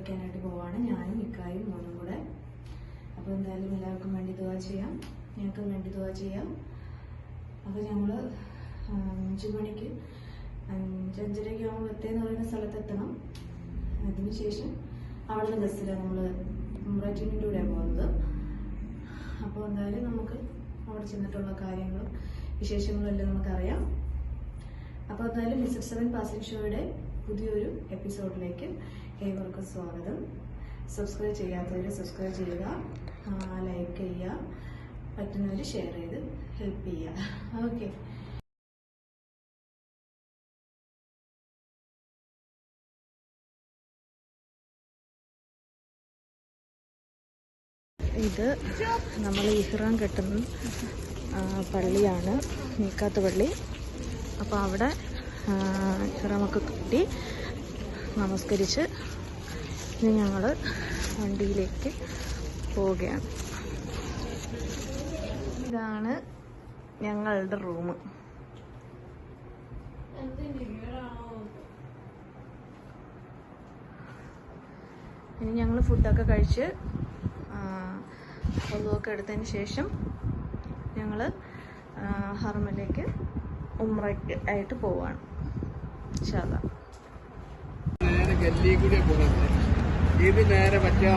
കഴിക്കാനായിട്ട് പോവാണ്. ഞാനും ഇക്കായും മോനും കൂടെ. അപ്പോൾ എന്തായാലും എല്ലാവർക്കും വേണ്ടി ദുആ ചെയ്യാം, ഞങ്ങൾക്കും വേണ്ടി ദുആ ചെയ്യാം. അപ്പോൾ ഞങ്ങൾ 5 മണിക്ക് 5:30 ആകുമ്പോൾ എത്തേന്ന് പറയുന്ന സ്ഥലത്തെത്തണം. അതിനുശേഷം അവിടുന്ന് ബസ്സിലാണ് നമ്മൾ ഉംറയുടെ കൂടെയാണ് പോകുന്നത്. അപ്പോൾ എന്തായാലും നമുക്ക് അവിടെ ചെന്നിട്ടുള്ള കാര്യങ്ങളും വിശേഷങ്ങളും എല്ലാം നമുക്കറിയാം. അപ്പോൾ എന്തായാലും വിസിറ്റ് 7 പാസഞ്ചർ ഷോയുടെ പുതിയൊരു എപ്പിസോഡിലേക്ക് ഏവർക്കും സ്വാഗതം. സബ്സ്ക്രൈബ് ചെയ്യാത്തവർ സബ്സ്ക്രൈബ് ചെയ്യുക, ലൈക്ക് ചെയ്യുക, പറ്റുന്നവർ ഷെയർ ചെയ്ത് ഹെൽപ്പ് ചെയ്യുക. ഓക്കെ. ഇത് നമ്മൾ ഇഹ്റാം കെട്ടുന്ന പള്ളിയാണ്, മീക്കാത്ത് പള്ളി. അപ്പോൾ അവിടെ ഇഹ്റാമൊക്കെ കെട്ടി നമസ്കരിച്ച് ഇനി ഞങ്ങൾ വണ്ടിയിലേക്ക് പോവുകയാണ്. ഇതാണ് ഞങ്ങളുടെ റൂം. ഇനി ഞങ്ങൾ ഫുഡൊക്കെ കഴിച്ച് ഒതുവൊക്കെ എടുത്തതിന് ശേഷം ഞങ്ങൾ ഹറമിലേക്ക് ഉംറയ്ക്ക് ആയിട്ട് പോവാണ്. ഇൻഷാ അല്ലാഹ്. ഇത് നേരെ മറ്റേ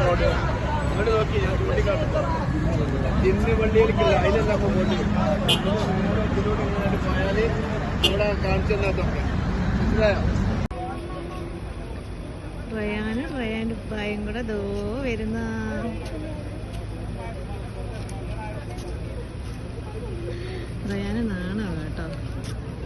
റോഡ് അങ്ങോട്ട് നോക്കി ഇന്ന് വണ്ടിയിലേക്കില്ല, അതിലെല്ലാം പോയിട്ട് ഇതിലൂടെ പോയാൽ ഇവിടെ കാണിച്ചു തന്നതൊക്കെ മനസ്സിലായോ? റയാൻ്റെ ഉപ്പായും കൂടെ ദോ വരുന്ന. റയാന് നാണമാണ് കേട്ടോ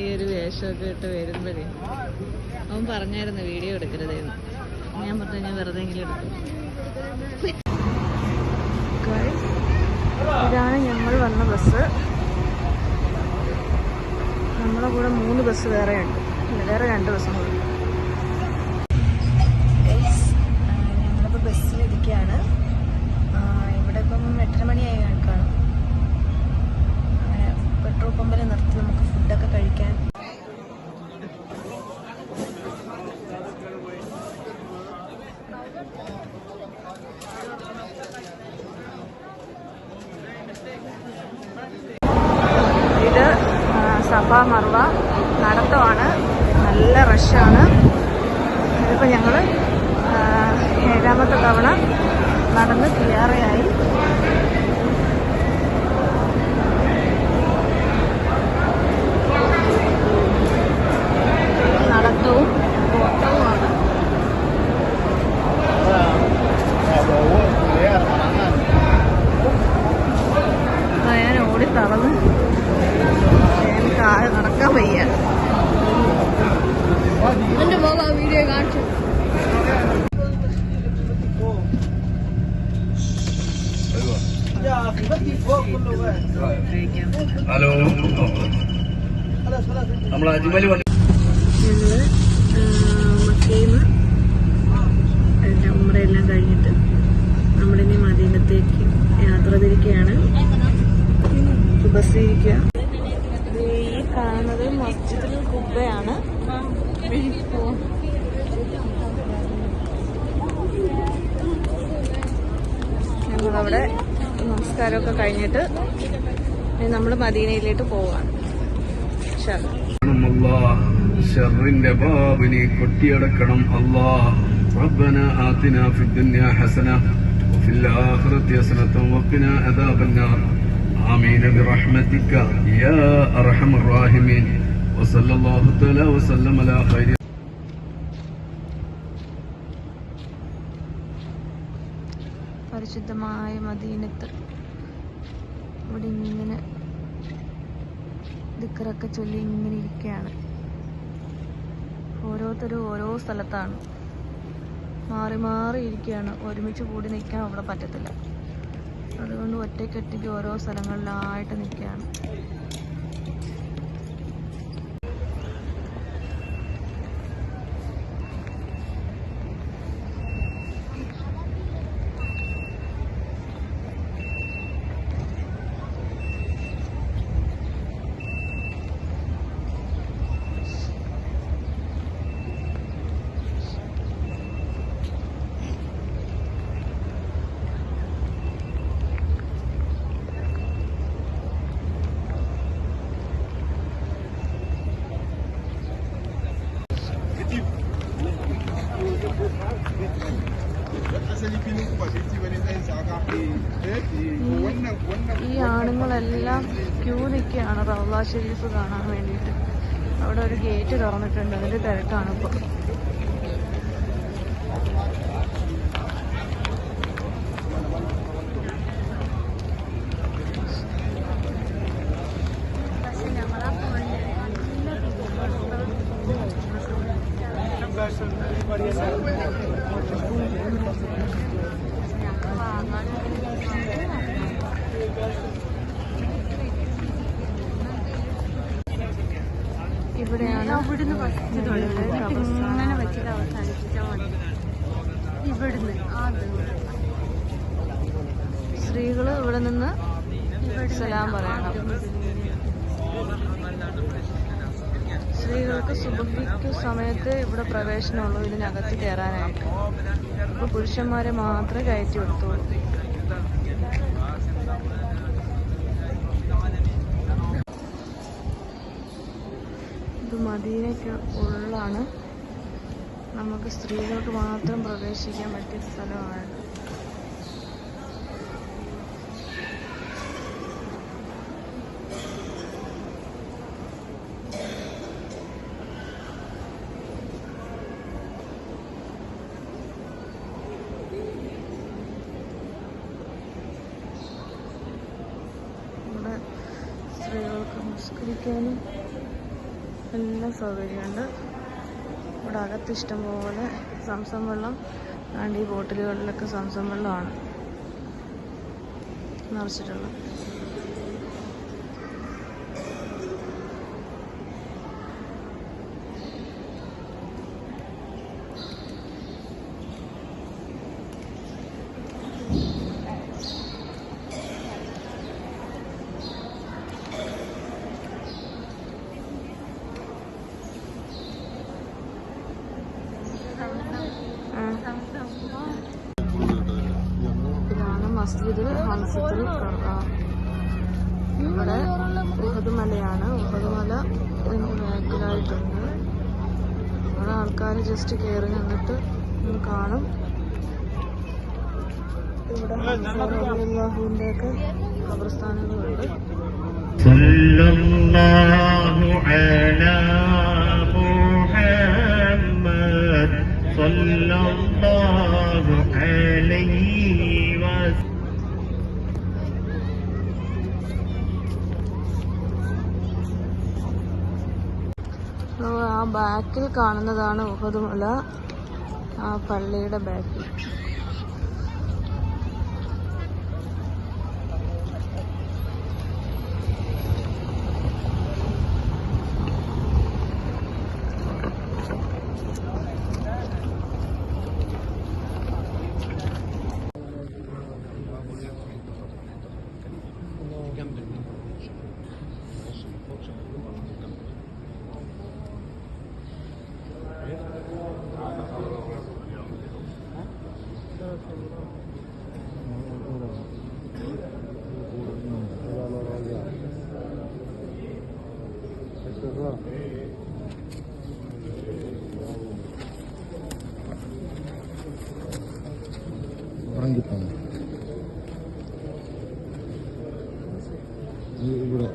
ഈ ഒരു വേഷമൊക്കെ ഇട്ട് വരുമ്പോഴേ. അവൻ പറഞ്ഞായിരുന്നു വീഡിയോ എടുക്കരുതെന്ന്. ഞാൻ പറഞ്ഞു ഞാൻ വെറുതെ എങ്കിലും എടുക്കും. ഇതാണ് ഞങ്ങൾ വന്ന ബസ്. നമ്മളെ കൂടെ 3 ബസ് വേറെ ഉണ്ട്, വേറെ 2 ബസ്സും കൂടി. ഞങ്ങളിപ്പോൾ ബസ്സിലിരിക്കുകയാണ്. ഇവിടെ ഇപ്പം 8:30 മണിയായി കണക്കാണ്. പെട്രോൾ പമ്പിൽ നിർത്തി നമുക്ക് ഫുഡൊക്കെ കഴിക്കാൻ. ഇത് സഫ മർവ നടത്തമാണ്, നല്ല റഷാണ്. ഇതിപ്പോൾ ഞങ്ങൾ 7ാമത്തെ തവണ നടന്ന് തയ്യാറായി. നടത്തവും ഓട്ടവുമാണ്. ഞാൻ ഓടി തളർന്ന് എനിക്ക് ആരെ നടക്കാൻ വയ്യ. എന്റെ പോകാൻ വീഡിയോ കാണിച്ചു. ഹലോ, നമ്മൾ അജ്മൽ ഞങ്ങള് മക്കയിൽ നിന്ന് ഉംറയെല്ലാം കഴിഞ്ഞിട്ട് നമ്മളിനി മദീനത്തേക്ക് യാത്ര തിരിക്കുകയാണ്. ബസ്സിരിക്കുക. ഈ കാണുന്നത് മസ്ജിദുൽ ഖുബയാണ്. ഞങ്ങളവിടെ നമസ്കാരമൊക്കെ കഴിഞ്ഞിട്ട് നമ്മൾ മദീനയിലേക്ക് പോവാണ്. ഷർറിന്റെ ബാബിനെ കൊട്ടിയടക്കണം. അല്ലാഹ് റബ്ബനാ ആതിനാ ഫിദ്ദുനിയാ ഹസന വഫിൽ ആഖിറതി ഹസനത വഖിനാ അദാബന്നാർ. ആമീൻ ബിറഹ്മതിക യാ അർഹമർ റഹീമീൻ. വസല്ലല്ലാഹു തആല വസല്ലം അലാ ഖൈരി. പരിശുദ്ധമായ മദീനത്ത് ഇവിടെ ഇങ്ങനെ ദിക്റൊക്കെ ചൊല്ലി ഇങ്ങനെ ഇരിക്കുകയാണ്. ഓരോരുത്തരും ഓരോ സ്ഥലത്താണ്, മാറി മാറി ഇരിക്കുകയാണ്. ഒരുമിച്ച് കൂടി നിൽക്കാൻ അവിടെ പറ്റത്തില്ല. അതുകൊണ്ട് ഒറ്റയ്ക്കൊറ്റയ്ക്ക് ഓരോ സ്ഥലങ്ങളിലായിട്ട് നിൽക്കുകയാണ്. ഈ ആണുങ്ങളെല്ലാം ക്യൂ നിൽക്കുകയാണ് റൗള ഷെരീഫ് കാണാൻ വേണ്ടിയിട്ട്. അവിടെ ഒരു ഗേറ്റ് തുറന്നിട്ടുണ്ട്, അതിന്റെ തിരക്കാണ് ഇപ്പോൾ. ഇവിടെയാണ് ഇവിടുന്ന് ഇങ്ങനെ വെച്ചിട്ട് അവസാനിപ്പിച്ചാൽ മതി. ഇവിടുന്ന് സ്ത്രീകള് ഇവിടെ നിന്ന് സലാം പറയണം. സ്ത്രീകൾക്ക് സുബഹിക്ക് സമയത്ത് ഇവിടെ പ്രവേശനമുള്ളൂ ഇതിനകത്ത് കയറാനായിട്ട്. ഇപ്പൊ പുരുഷന്മാരെ മാത്രമേ കയറ്റി കൊടുത്തോളൂ. ഇത് മദീനയ്ക്ക് ഉള്ളാണ്. നമുക്ക് സ്ത്രീകൾക്ക് മാത്രം പ്രവേശിക്കാൻ പറ്റിയ സ്ഥലമാണ്. ഇവിടെ സ്ത്രീകൾക്ക് നമസ്കരിക്കാനും എല്ലാ സൗകര്യമുണ്ട്. ഇവിടെ അകത്ത് ഇഷ്ടംപോലെ സംസം വെള്ളം, ആണ്ട് ഈ ബോട്ടിലുകളിലൊക്കെ സംസം വെള്ളമാണ് നിറച്ചിട്ടുള്ളത്. ഇതാണ് മസ്ജിദുൽ ഹംസത്തുൽ ഖുർആൻ. ഇവിടെ ഉഹദ് മലയാണ്. ഉഹദ് മല ഇതിൻ്റെ ബാക്കിലായിട്ടുണ്ട്. ഇവിടെ ആൾക്കാർ ജസ്റ്റ് കയറി നിന്നിട്ട് കാണും. ഇവിടെ അള്ളാഹുവിൻ്റെ ഒക്കെ ഖബർസ്ഥാനങ്ങളുണ്ട്. ആ ബാക്കിൽ കാണുന്നതാണ് ഉഹദ് മല, ആ പള്ളിയുടെ ബാക്കിൽ. Orang ഇവിടെ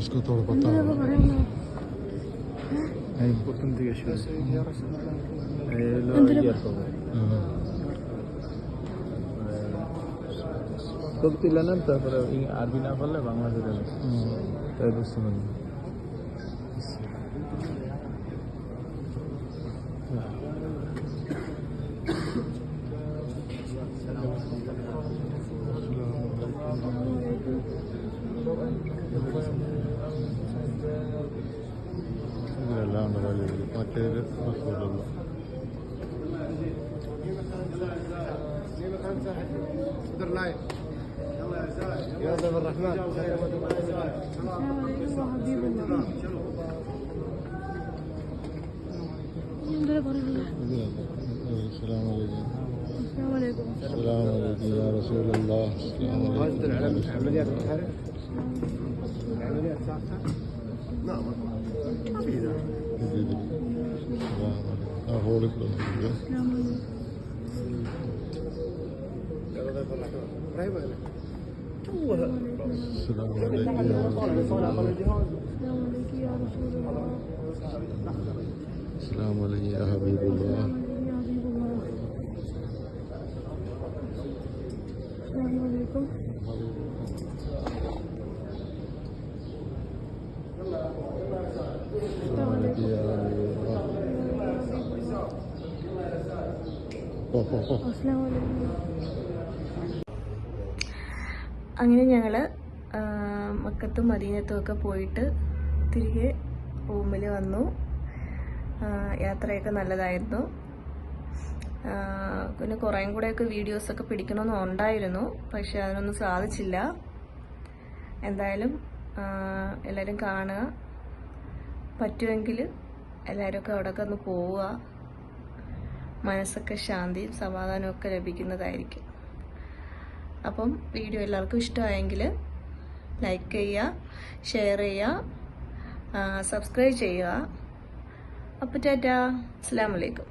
इसको थोड़ा पता है তারপরে আরবি না পারলে বাংলা যেতে তাই বুঝতে পারি। رسول الله. يا ضيف الرحمن. السلام عليكم. السلام عليكم يا رسول الله. السلام عليكم. عمليات الحرب. عمليات صحة. نعم. أقول لك. السلام عليكم يا رسول الله. السلام عليكم يا حبيب الله. السلام عليكم. السلام عليكم يا حبيب الله. السلام عليكم. അങ്ങനെ ഞങ്ങൾ മക്കത്തും മദീനത്തും ഒക്കെ പോയിട്ട് തിരികെ റൂമിൽ വന്നു. യാത്രയൊക്കെ നല്ലതായിരുന്നു. പിന്നെ കുറേയും കൂടെയൊക്കെ വീഡിയോസൊക്കെ പിടിക്കണമെന്നുണ്ടായിരുന്നു, പക്ഷെ അതിനൊന്നും സാധിച്ചില്ല. എന്തായാലും എല്ലാവരും കാണുക, പറ്റുമെങ്കിൽ എല്ലാവരുമൊക്കെ അവിടെയൊക്കെ ഒന്ന് പോവുക. മനസ്സൊക്കെ ശാന്തിയും സമാധാനമൊക്കെ ലഭിക്കുന്നതായിരിക്കും. അപ്പം വീഡിയോ എല്ലാവർക്കും ഇഷ്ടമായെങ്കിൽ ലൈക്ക് ചെയ്യുക, ഷെയർ ചെയ്യുക, സബ്സ്ക്രൈബ് ചെയ്യുക. അപ്പോൾ ടാറ്റാ, അസ്സലാമു അലൈക്കും.